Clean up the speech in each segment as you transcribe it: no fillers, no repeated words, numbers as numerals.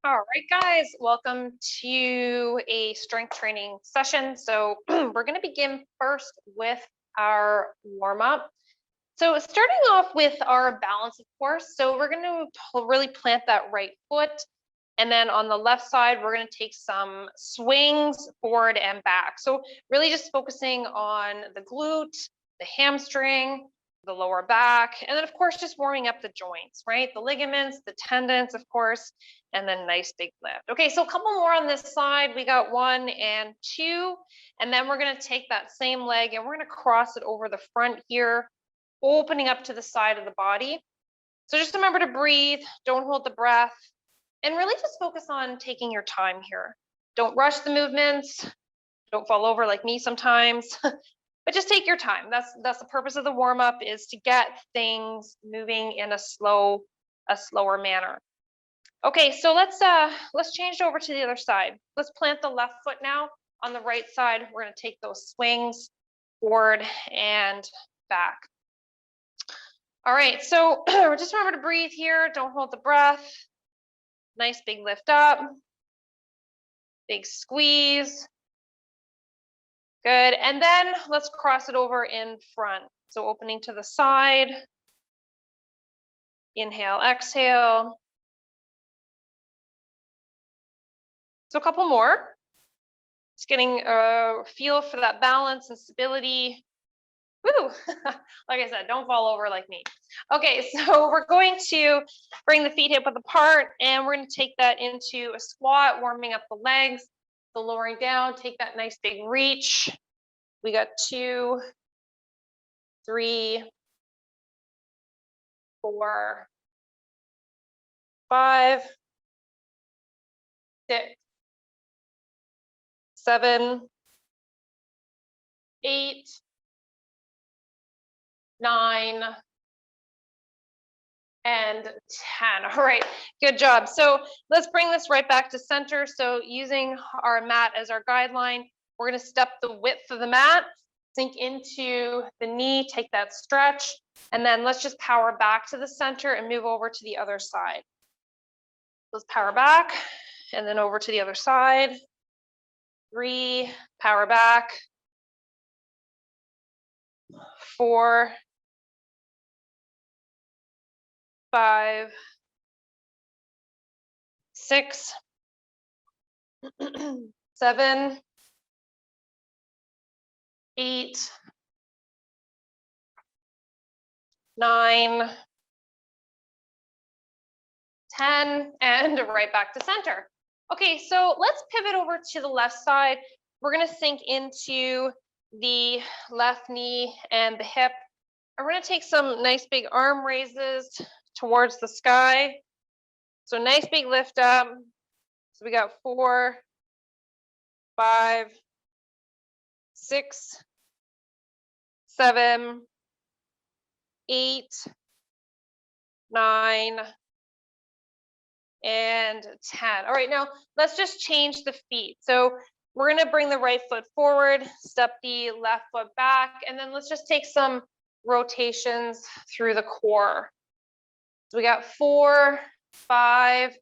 All right, guys, welcome to a strength training session. So we're going to begin first with our warm up. So starting off with our balance, of course. So we're going to really plant that right foot. And then on the left side, we're going to take some swings forward and back. So really just focusing on the glute, the hamstring, the lower back, and then of course just warming up the joints, right? The ligaments, the tendons, of course, and then nice big lift. Okay, so a couple more on this side. We got 1 and 2, and then we're going to take that same leg and we're going to cross it over the front here, opening up to the side of the body. So just remember to breathe, don't hold the breath, and really just focus on taking your time here. Don't rush the movements, don't fall over like me sometimes. But just take your time. That's the purpose of the warm up, is to get things moving in a slower manner. Okay, so let's change over to the other side. Let's plant the left foot now. On the right side, we're going to take those swings forward and back. All right, so just remember to breathe here. Don't hold the breath. Nice big lift up. Big squeeze. Good, and then let's cross it over in front. So opening to the side, inhale, exhale. So a couple more. Just getting a feel for that balance and stability. Woo! Like I said, don't fall over like me. Okay, so we're going to bring the feet hip width apart, and we're going to take that into a squat, warming up the legs. So lowering down, take that nice big reach. We got 2, 3, 4, 5, 6, 7, 8, 9, and 10. All right, good job. So let's bring this right back to center. So using our mat as our guideline, we're going to step the width of the mat, sink into the knee, take that stretch, and then let's just power back to the center and move over to the other side. Let's power back and then over to the other side. 3, power back. 4, 5, 6, 7, 8, 9, 10, and right back to center. Okay, so let's pivot over to the left side. We're going to sink into the left knee and the hip. And we're going to take some nice big arm raises towards the sky. So nice big lift up. So we got 4, 5, 6, 7, 8, 9, and 10. All right, now let's just change the feet. So we're going to bring the right foot forward, step the left foot back, and then let's just take some rotations through the core. So we got 4, 5,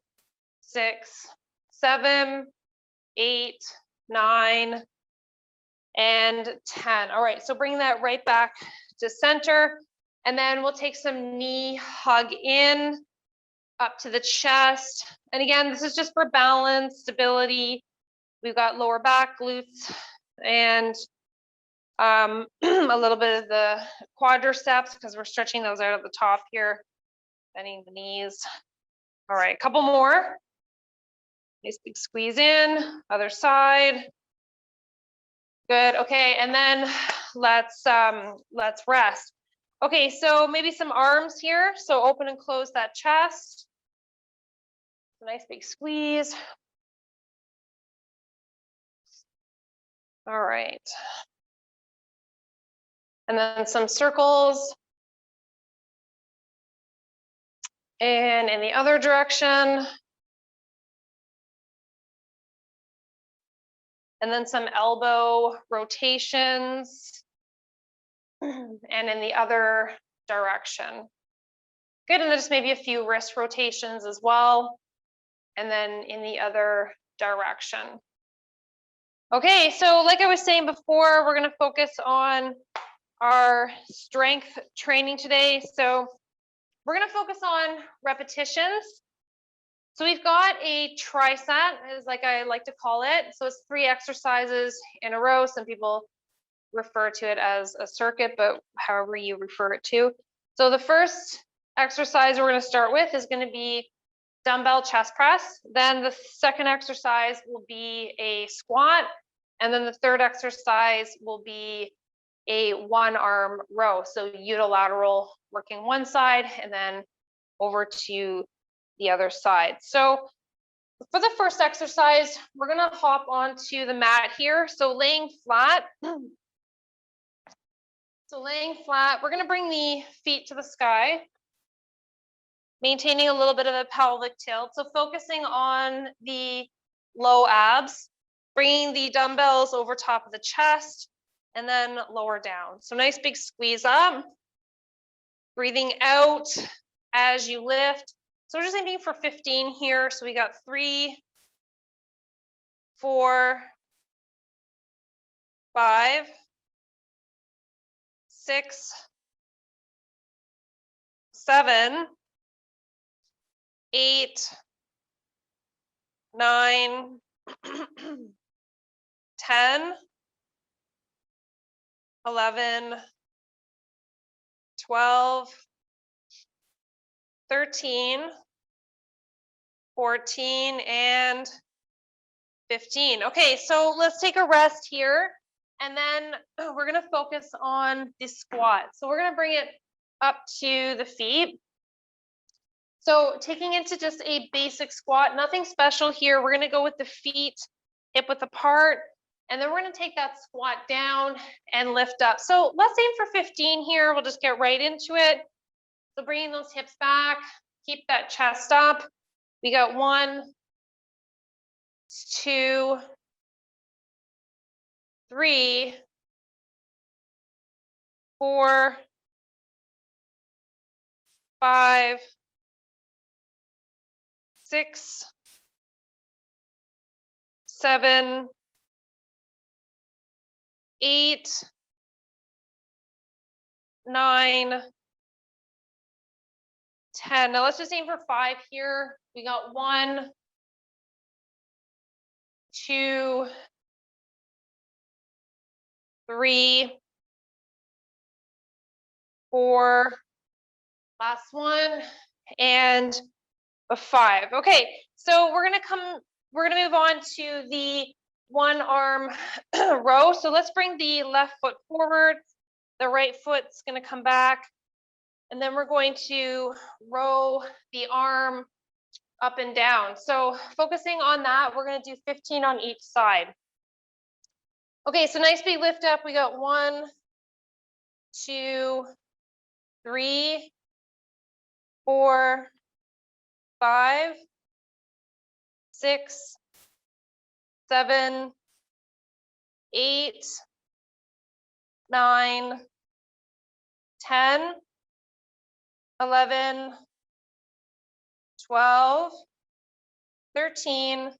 6, 7, 8, 9, and 10. All right, so bring that right back to center, and then we'll take some knee hug in up to the chest. And again, this is just for balance, stability. We've got lower back, glutes, and a little bit of the quadriceps because we're stretching those out at the top here, bending the knees. All right, a couple more. Nice big squeeze in, other side. Good, okay, and then let's rest. Okay, so maybe some arms here. So open and close that chest. A nice big squeeze. All right. And then some circles. And in the other direction. And then some elbow rotations. And in the other direction. Good, and then just maybe a few wrist rotations as well. and then in the other direction. Okay, so like I was saying before, we're going to focus on our strength training today. So we're going to focus on repetitions. So we've got a tri-set, is like I like to call it. So it's 3 exercises in a row. Some people refer to it as a circuit, but however you refer it to. So the first exercise we're going to start with is going to be dumbbell chest press. Then the second exercise will be a squat. And then the third exercise will be a 1-arm row. So unilateral, working one side and then over to the other side. So for the first exercise, we're going to hop onto the mat here. So laying flat. So laying flat, we're going to bring the feet to the sky, maintaining a little bit of a pelvic tilt. So focusing on the low abs, bringing the dumbbells over top of the chest and then lower down. So nice big squeeze up, breathing out as you lift. So we're just aiming for 15 here. So we got 3, 4, 5, 6, 7, 8, 9, 10, 11, 12, 13, 14, and 15. Okay, so let's take a rest here. And then we're going to focus on the squat. So we're going to bring it up to the feet. So taking into just a basic squat, nothing special here. We're going to go with the feet hip width apart. And then we're going to take that squat down and lift up. So let's aim for 15 here. We'll just get right into it. So bringing those hips back, keep that chest up. We got 1, 2, 3, 4, 5, 6, 7, 8, 9, 10. Now let's just aim for 5 here. We got 1, 2, 3, 4, last one, and a 5. Okay, so we're gonna move on to the 1-arm row. So let's bring the left foot forward. The right foot's gonna come back. And then we're going to row the arm up and down. So focusing on that, we're going to do 15 on each side. Okay, so nice big lift up. We got 1, 2, 3, 4, 5, 6, 7, 8, 9, 10, 11, 12, 13,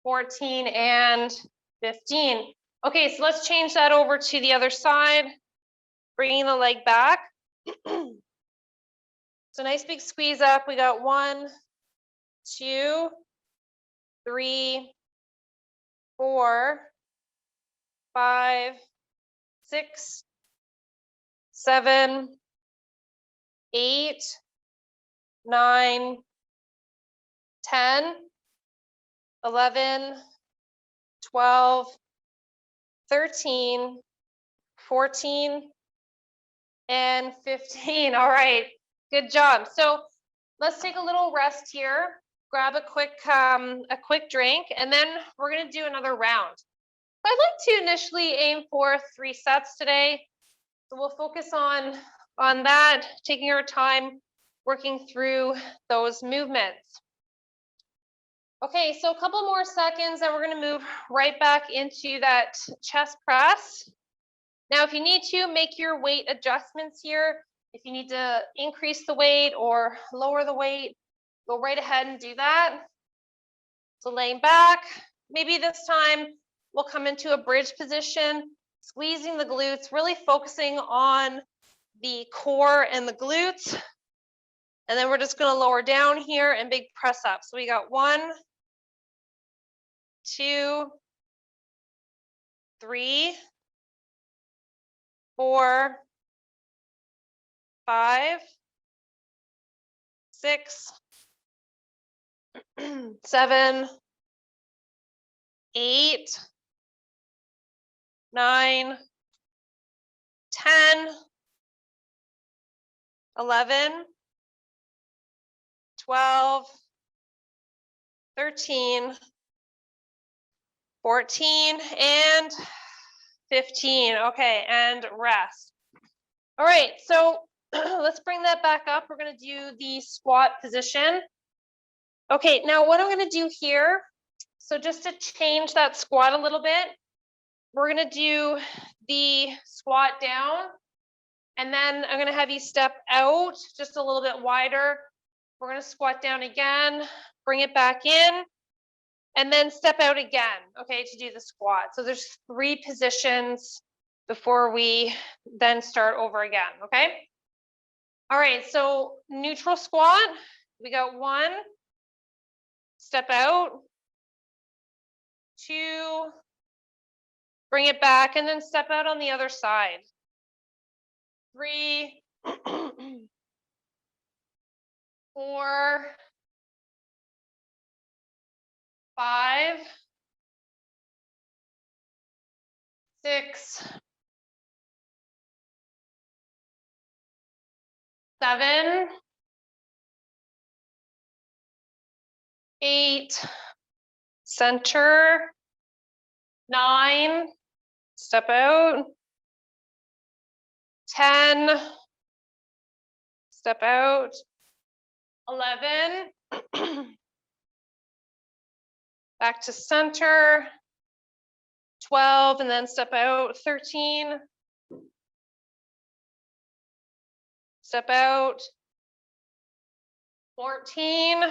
14, and 15. Okay, so let's change that over to the other side, bringing the leg back. So nice big squeeze up. We got 1, 2, 3, 4, 5, 6, 7, 8, 9, 10, 11, 12, 13, 14, and 15. All right, good job. So let's take a little rest here, grab a quick drink, and then we're gonna do another round. So I'd like to initially aim for 3 sets today. So we'll focus on that, taking our time, working through those movements. Okay, so a couple more seconds and we're going to move right back into that chest press. Now, if you need to, make your weight adjustments here. If you need to increase the weight or lower the weight, Go right ahead and do that. So laying back, maybe this time we'll come into a bridge position, squeezing the glutes, really focusing on the core and the glutes. And then we're just going to lower down here and big press up. So we got 1, 2, 3, 4, 5, 6, 7, 8, 9, 10, 11, 12, 13, 14, and 15. Okay, and rest. All right, so let's bring that back up. We're going to do the squat position. Okay, now what I'm going to do here, so just to change that squat a little bit, we're going to do the squat down, and then I'm going to have you step out just a little bit wider. We're going to squat down again, bring it back in, and then step out again, okay, to do the squat. So there's 3 positions before we then start over again, okay? All right, so neutral squat, we got 1, step out, 2, bring it back, and then step out on the other side. 3, 4, 5, 6, 7, 8, center, 9, step out, 10, step out, 11, back to center, 12, and then step out, 13, step out, 14,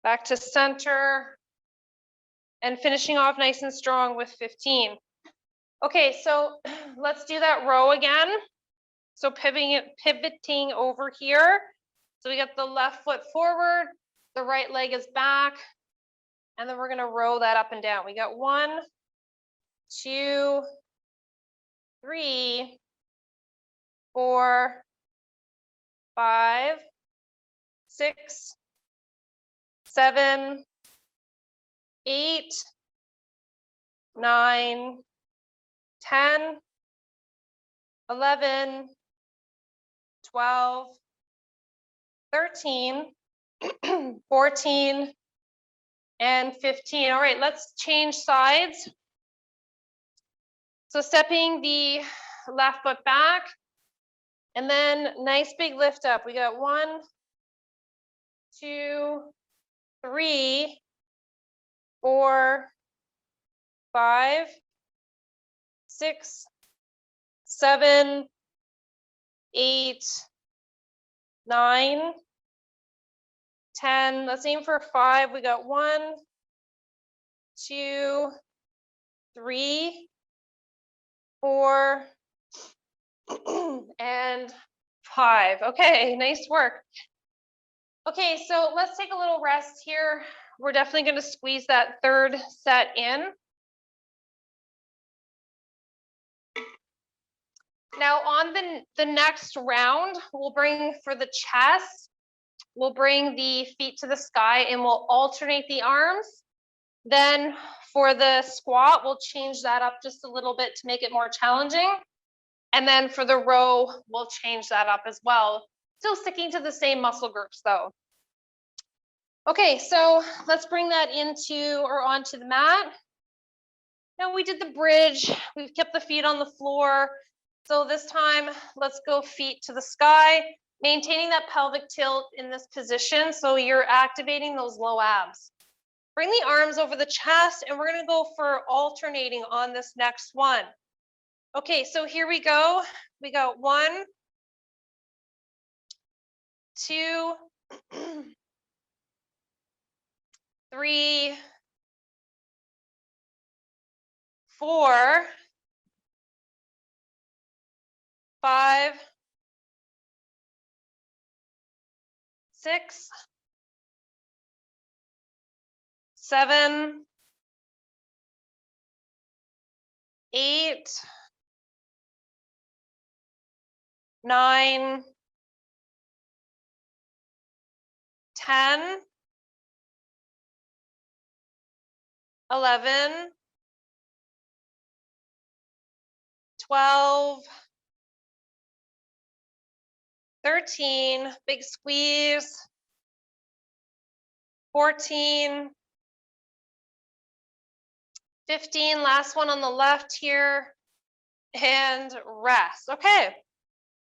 back to center, and finishing off nice and strong with 15. Okay, so let's do that row again. So pivoting over here. So we got the left foot forward, the right leg is back, and then we're going to row that up and down. We got 1, 2, 3, 4, 5, 6, 7, 8, 9, 10, 11, 12, 13, 14, and 15. All right, let's change sides. So stepping the left foot back, and then nice big lift up. We got 1, 2, 3, 4, 5, 6, 7, 8, 9, 10. Let's aim for 5. We got 1, 2, 3, 4, and 5. Okay, nice work. Okay, so let's take a little rest here. We're definitely going to squeeze that 3rd set in. Now on the next round, we'll bring for the chest, we'll bring the feet to the sky and we'll alternate the arms. Then for the squat, we'll change that up just a little bit to make it more challenging. And then for the row, we'll change that up as well. Still sticking to the same muscle groups though. Okay, so let's bring that into or onto the mat. Now we did the bridge, we've kept the feet on the floor. So this time, let's go feet to the sky, maintaining that pelvic tilt in this position so you're activating those low abs. Bring the arms over the chest and we're gonna go for alternating on this next one. Okay, so here we go. We got 1, 2, 3, 4, 5, 6, 7, 8, 9, 10, 11, 12, 13, big squeeze, 14, 15, last one on the left here, and rest. Okay,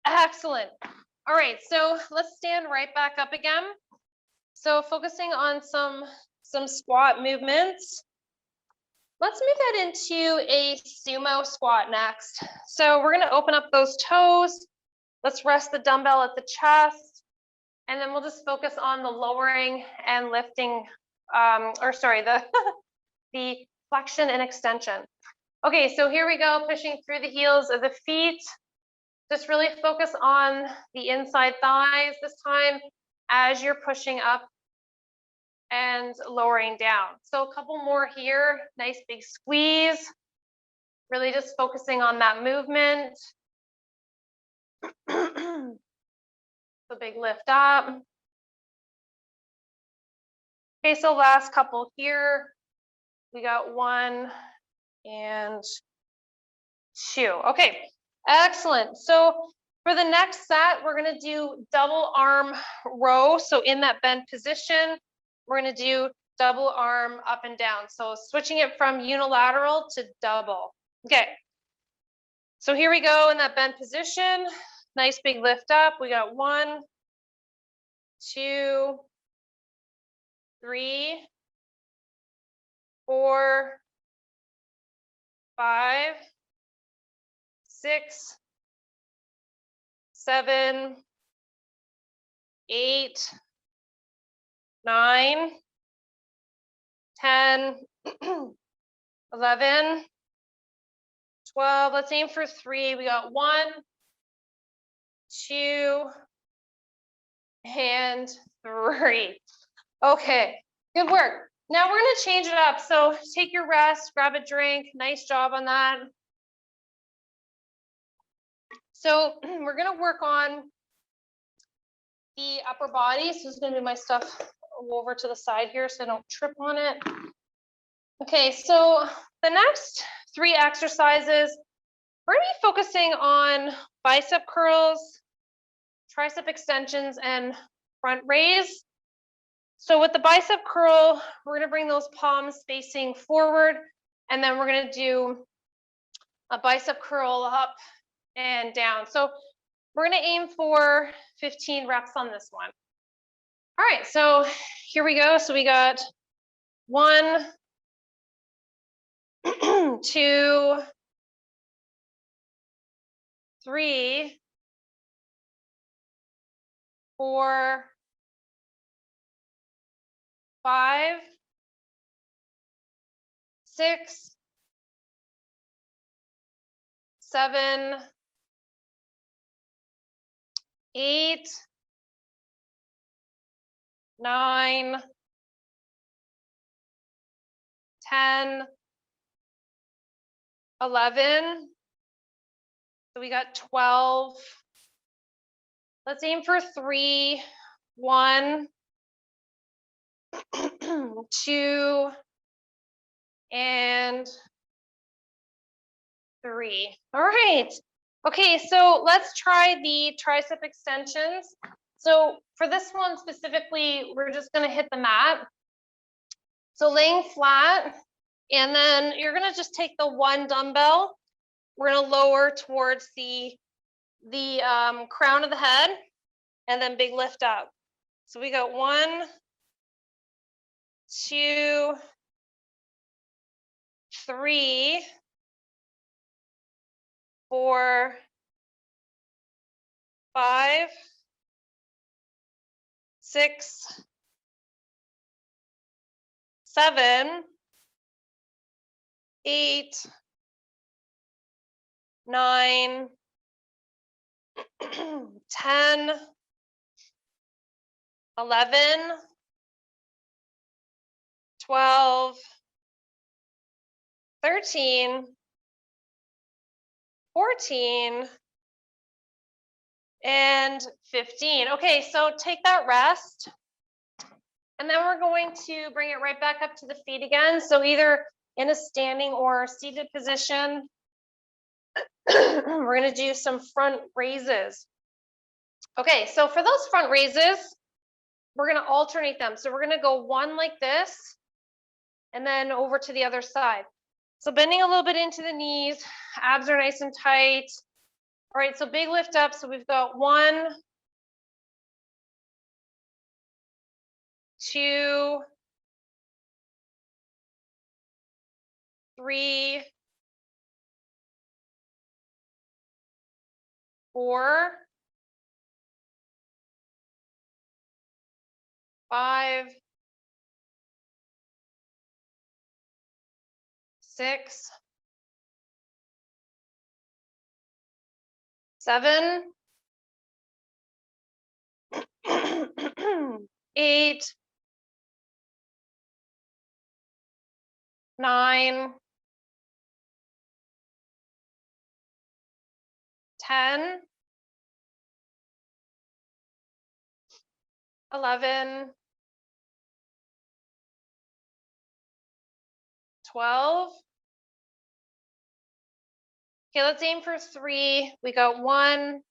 excellent. All right, so let's stand right back up again. So focusing on some squat movements. Let's move that into a sumo squat next. So we're gonna open up those toes. Let's rest the dumbbell at the chest, and then we'll just focus on the lowering and lifting, the, the flexion and extension. Okay, so here we go, pushing through the heels of the feet. Just really focus on the inside thighs this time as you're pushing up and lowering down. So a couple more here, nice big squeeze. Really just focusing on that movement. So big lift up. Okay, so last couple here. We got 1 and 2. Okay, excellent. So for the next set, we're gonna do double arm row. So in that bent position, we're gonna do double arm up and down. So switching it from unilateral to double. Okay, so here we go in that bent position. Nice big lift up. We got 1, 2, 3, 4, 5, 6, 7, 8, 9, 10, 11, 12. Let's aim for 3. We got 1, 2, and 3. Okay, good work. Now we're gonna change it up. So take your rest, grab a drink. Nice job on that. So we're gonna work on the upper body. So this is gonna be my stuff over to the side here so I don't trip on it. Okay, so the next 3 exercises, we're gonna be focusing on bicep curls, tricep extensions, and front raise. So with the bicep curl, we're gonna bring those palms facing forward, and then we're gonna do a bicep curl up and down. So we're gonna aim for 15 reps on this one. All right, so here we go. So we got 1, 2, 3, 4, 5, 6, 7, 8, 9, 10, 11. So we got 12. Let's aim for 3. 1, 2, and 3. All right. Okay, so let's try the tricep extensions. So for this one specifically, we're just gonna hit the mat. So laying flat, and then you're gonna just take the 1 dumbbell. We're gonna lower towards the crown of the head, and then big lift up. So we got 1, 2, 3, 4, 5, 6, 7, 8, 9, 10, 11, 12, 13, 14, and 15. Okay, so take that rest. And then we're going to bring it right back up to the feet again. So either in a standing or seated position. We're going to do some front raises. Okay, so for those front raises, we're going to alternate them. So we're going to go one like this, and then over to the other side. So bending a little bit into the knees, abs are nice and tight. All right, so big lift up. So we've got 1, 2, 3, 4, 5, 6, 7, 8, 9, 10, 11, 12. Okay, let's aim for 3. We got 1,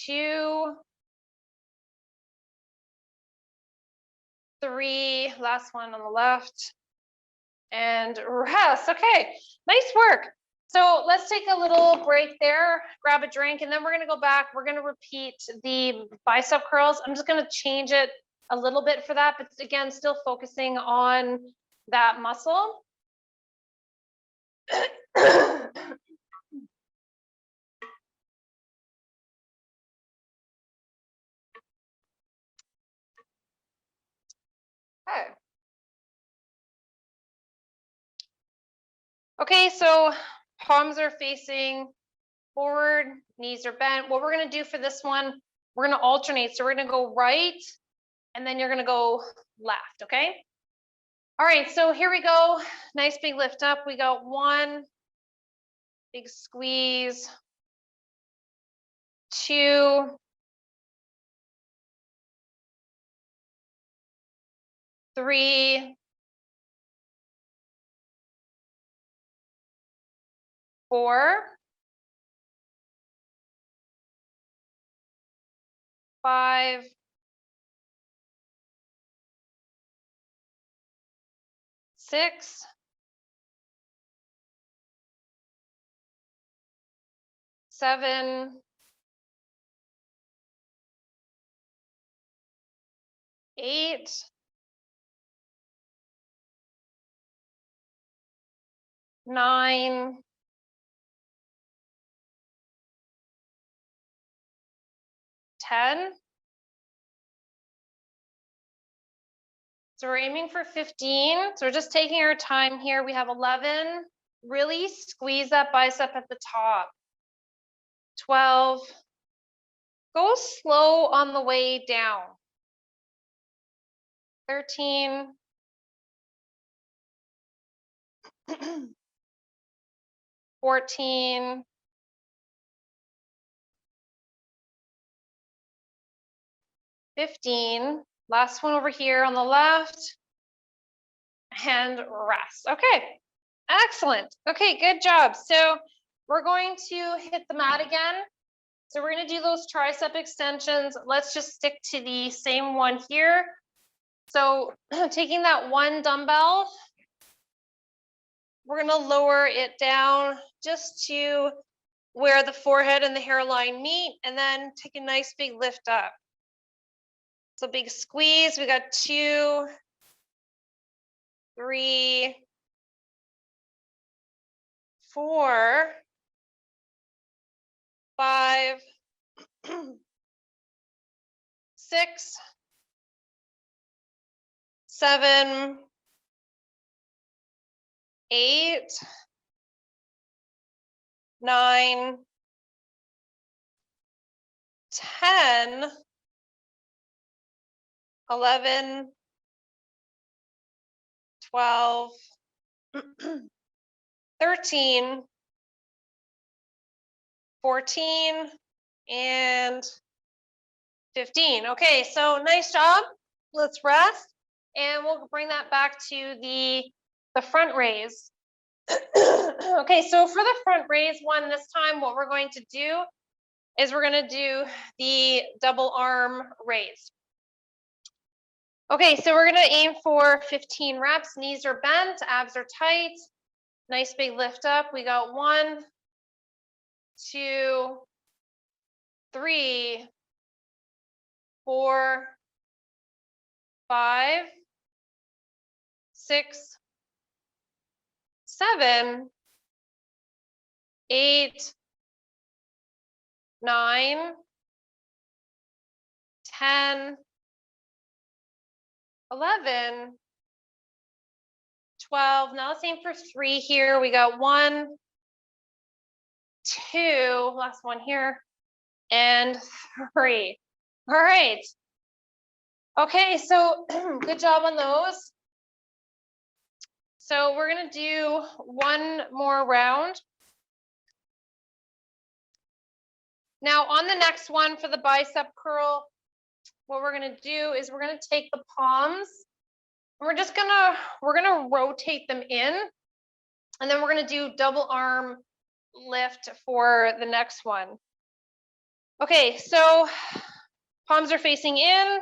2, 3, last one on the left, and rest. Okay, nice work. So let's take a little break there, grab a drink, and then we're gonna go back. We're gonna repeat the bicep curls. I'm just gonna change it a little bit for that, but again, still focusing on that muscle. Okay. Okay, so palms are facing forward, knees are bent. What we're gonna do for this one, we're gonna alternate. So we're gonna go right, and then you're gonna go left, okay? All right, so here we go. Nice big lift up. We got 1, big squeeze, 2, 3, 4, 5, 6, 7, 8, 9, 10. So we're aiming for 15. So we're just taking our time here. We have 11. Really squeeze that bicep at the top. 12. Go slow on the way down. 13. 14. 15. Last one over here on the left. And rest. Okay, excellent. Okay, good job. So we're going to hit the mat again. So we're going to do those tricep extensions. Let's just stick to the same one here. So taking that 1 dumbbell, we're going to lower it down just to where the forehead and the hairline meet, and then take a nice big lift up. So big squeeze. We got 2, 3, 4, 5, 6, 7, 8, 9, 10, 11, 12, 13, 14, and 15. Okay, so nice job. Let's rest, and we'll bring that back to the front raise. Okay, so for the front raise one this time, what we're going to do is we're going to do the double arm raise. Okay, so we're going to aim for 15 reps. Knees are bent, abs are tight. Nice big lift up. We got 1, 2, 3, 4, 5, 6, 7, 8, 9, 10, 11, 12. Now let's aim for 3 here. We got 1, 2, last one here, and 3. All right. Okay, so good job on those. So we're gonna do one more round. Now on the next one for the bicep curl, what we're gonna do is we're gonna take the palms, and we're gonna rotate them in, and then we're gonna do double arm lift for the next one. Okay, so palms are facing in,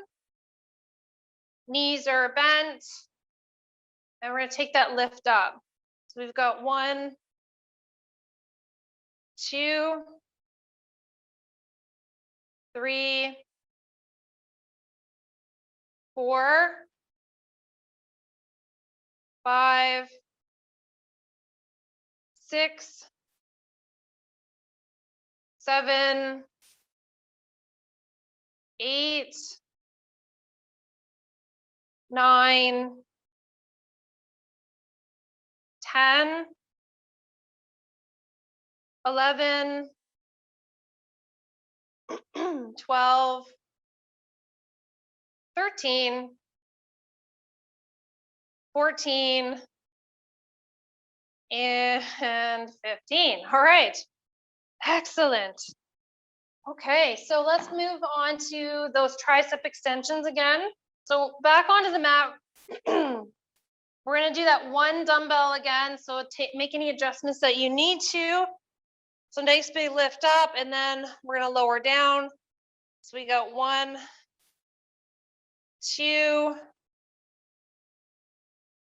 knees are bent, and we're gonna take that lift up. So we've got 1, 2, 3, 4, 5, 6, 7, 8, 9, 10, 11, 12, 13, 14, and 15. All right, excellent. Okay, so let's move on to those tricep extensions again. So back onto the mat. We're gonna do that 1 dumbbell again. So make any adjustments that you need to. So nice big lift up, and then we're gonna lower down. So we got 1, 2,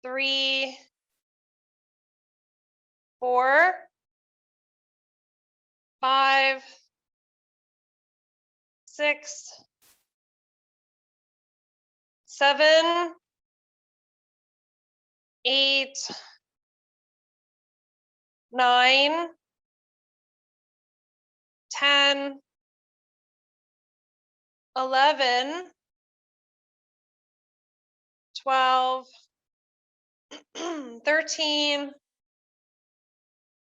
3, 4, 5, 6, 7, 8, 9, 10, 11, 12, 13,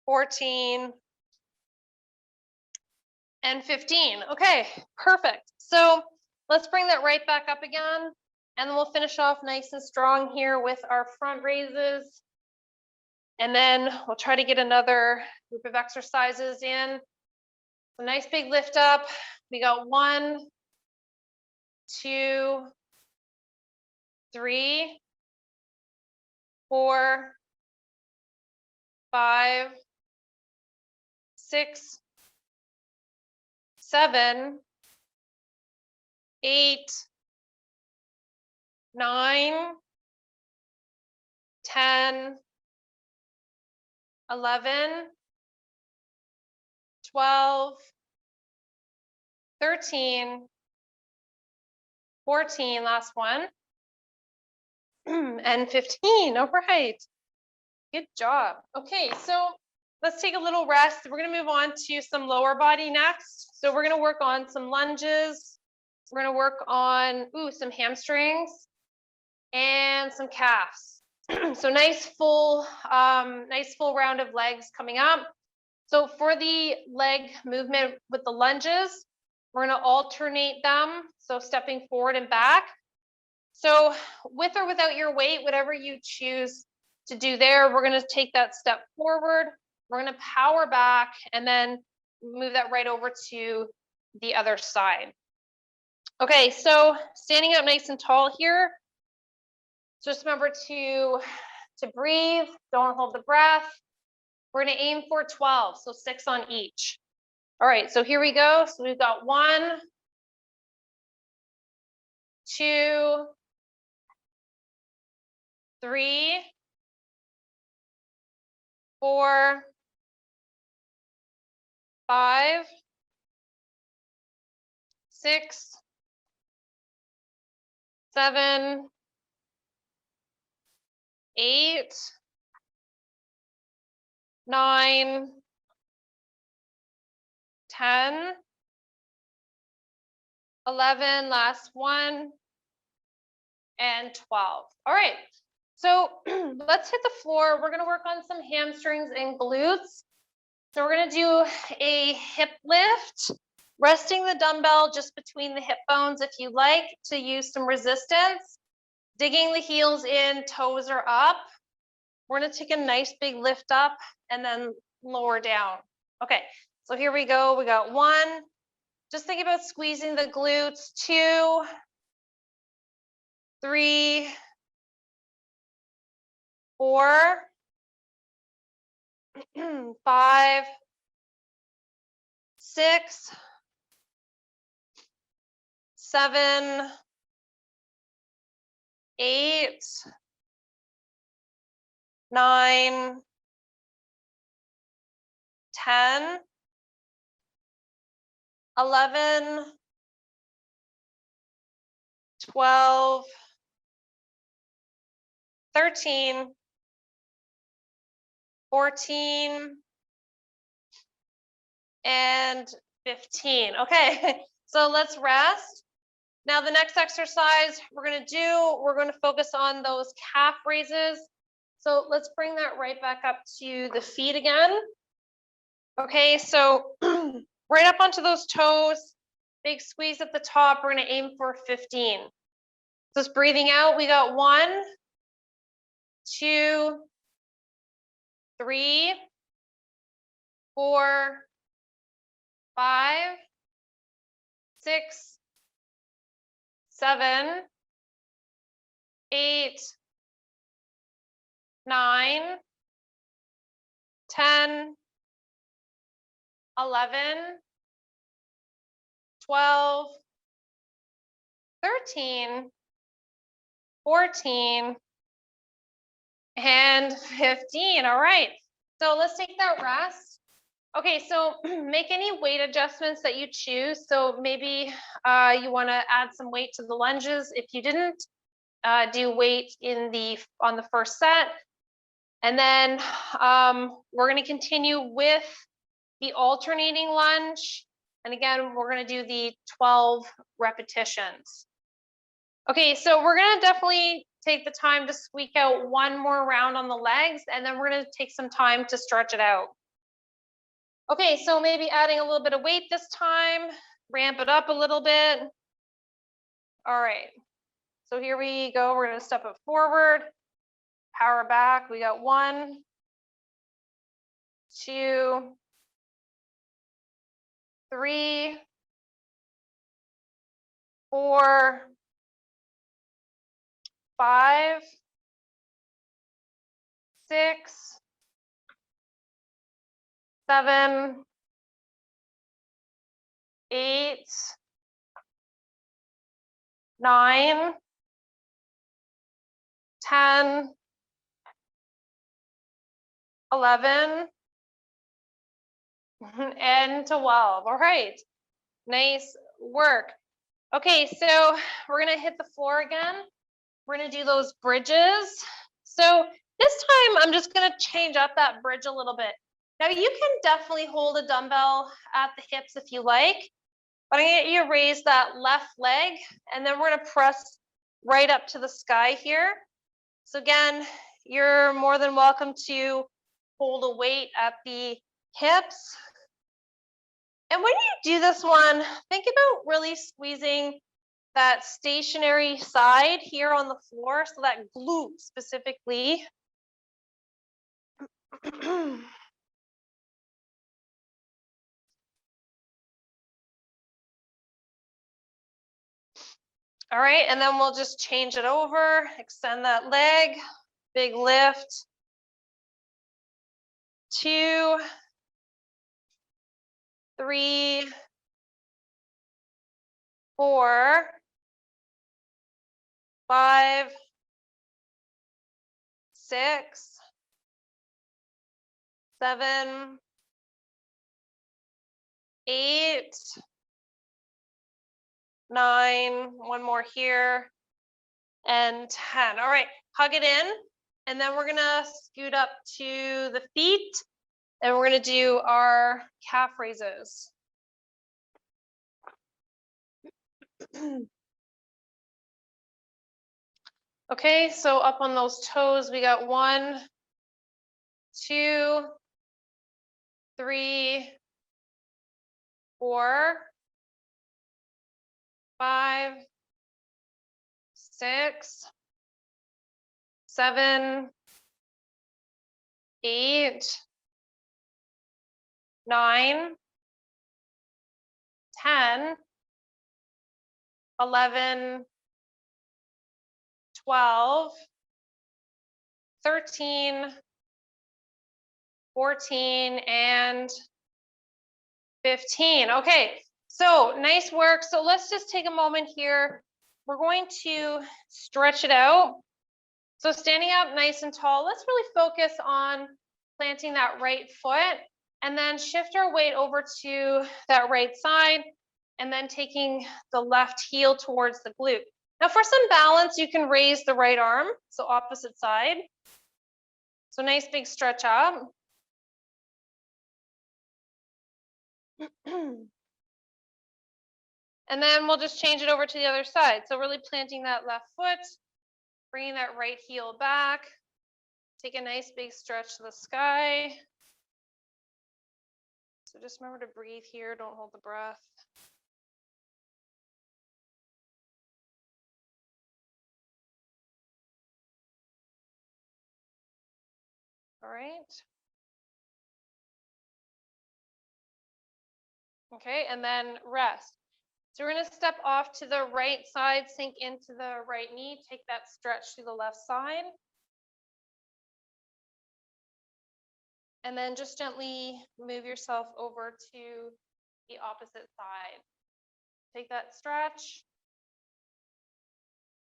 14, and 15. Okay, perfect. So let's bring that right back up again, and then we'll finish off nice and strong here with our front raises. And then we'll try to get another group of exercises in. A nice big lift up. We got 1, 2, 3, 4, 5, 6, 7, 8, 9, 10, 11, 12, 13, 14, last one, and 15. All right, good job. Okay, so let's take a little rest. We're going to move on to some lower body next. So we're going to work on some lunges. We're going to work on some hamstrings and some calves. So nice full round of legs coming up. So for the leg movement with the lunges, we're going to alternate them. So stepping forward and back. So with or without your weight, whatever you choose to do there, we're going to take that step forward. We're going to power back and then move that right over to the other side. Okay, so standing up nice and tall here. Just remember to breathe, don't hold the breath. We're going to aim for 12, so 6 on each. All right, so here we go. So we've got 1, 2, 3, 4, 5, 6, 7, 8, 9, 10, 11, last one, and 12. All right, so let's hit the floor. We're gonna work on some hamstrings and glutes. So we're gonna do a hip lift, resting the dumbbell just between the hip bones if you like to use some resistance. Digging the heels in, toes are up. We're gonna take a nice big lift up and then lower down. Okay, so here we go. We got 1. Just think about squeezing the glutes. 2, 3, 4, 5, 6, 7, 8, 9, 10, 11, 12, 13, 14, and 15. Okay, so let's rest. Now the next exercise we're going to focus on those calf raises. So let's bring that right back up to the feet again. Okay, so right up onto those toes, big squeeze at the top. We're going to aim for 15. Just breathing out, we got 1, 2, 3, 4, 5, 6, 7, 8, 9, 10, 11, 12, 13, 14, and 15. All right, so let's take that rest. Okay, so make any weight adjustments that you choose. So maybe you want to add some weight to the lunges if you didn't do weight on the first set. And then we're going to continue with the alternating lunge. And again, we're going to do the 12 repetitions. Okay, so we're going to definitely take the time to squeak out one more round on the legs, and then we're going to take some time to stretch it out. Okay, so maybe adding a little bit of weight this time, ramp it up a little bit. All right, so here we go. We're going to step it forward, power back. We got 1, 2, 3, 4, 5, 6, 7, 8, 9, 10, 11, and 12. All right, nice work. Okay, so we're gonna hit the floor again. We're gonna do those bridges. So this time I'm just gonna change up that bridge a little bit. Now you can definitely hold a dumbbell at the hips if you like, but I'm gonna get you to raise that left leg, and then we're gonna press right up to the sky here. So again, you're more than welcome to hold a weight at the hips. And when you do this one, think about really squeezing that stationary side here on the floor, so that glute specifically. All right, and then we'll just change it over, extend that leg, big lift, 2, 3, 4, 5, 6, 7, 8, 9, one more here, and 10. All right, hug it in, and then we're gonna scoot up to the feet, and we're gonna do our calf raises. Okay, so up on those toes, we got 1, 2, 3, 4, 5, 6, 7, 8, 9, 10, 11, 12, 13, 14, and 15. Okay, so nice work. So let's just take a moment here. We're going to stretch it out. So standing up nice and tall, let's really focus on planting that right foot, and then shift our weight over to that right side, and then taking the left heel towards the glute. Now for some balance, you can raise the right arm, so opposite side. So nice big stretch up. And then we'll just change it over to the other side. So really planting that left foot, bringing that right heel back. Take a nice big stretch to the sky. So just remember to breathe here, don't hold the breath. All right. Okay, and then rest. So we're gonna step off to the right side, sink into the right knee, take that stretch to the left side. And then just gently move yourself over to the opposite side. Take that stretch.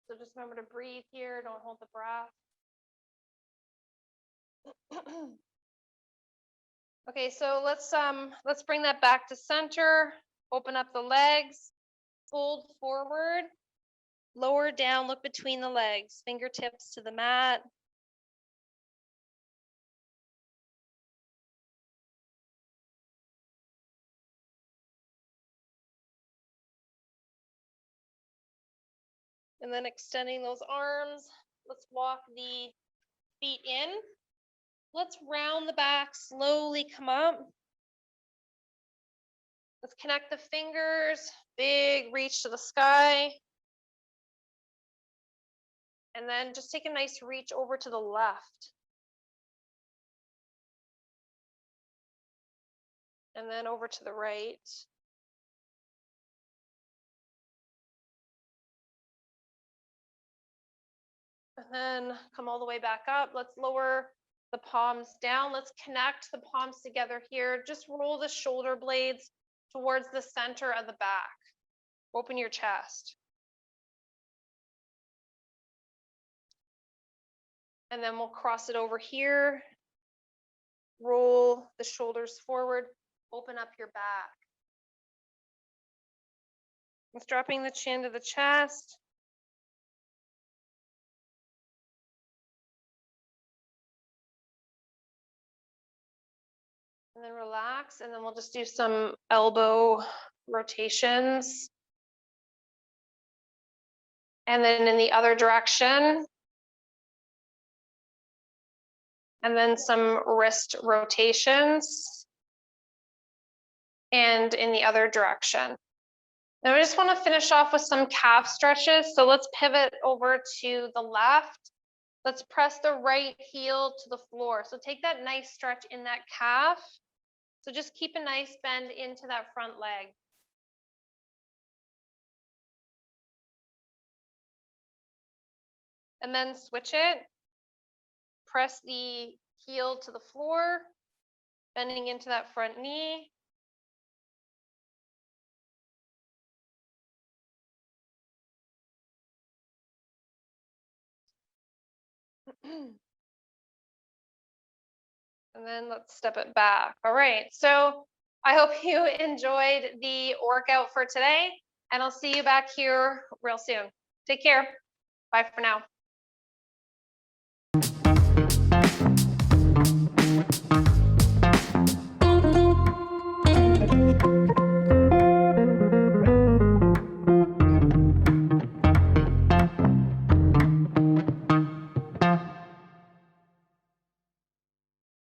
So just remember to breathe here, don't hold the breath. Okay, so let's bring that back to center. Open up the legs, fold forward, lower down, look between the legs, fingertips to the mat. And then extending those arms, let's walk the feet in. Let's round the back, slowly come up. Let's connect the fingers, big reach to the sky. And then just take a nice reach over to the left. And then over to the right. And then come all the way back up. Let's lower the palms down. Let's connect the palms together here. Just roll the shoulder blades towards the center of the back. Open your chest. And then we'll cross it over here. Roll the shoulders forward. Open up your back. It's dropping the chin to the chest. And then relax, and then we'll just do some elbow rotations. And then in the other direction. And then some wrist rotations. And in the other direction. Now I just want to finish off with some calf stretches. So let's pivot over to the left. Let's press the right heel to the floor. So take that nice stretch in that calf. So just keep a nice bend into that front leg. And then switch it. Press the heel to the floor, bending into that front knee. And then let's step it back. All right, so I hope you enjoyed the workout for today, and I'll see you back here real soon. Take care. Bye for now.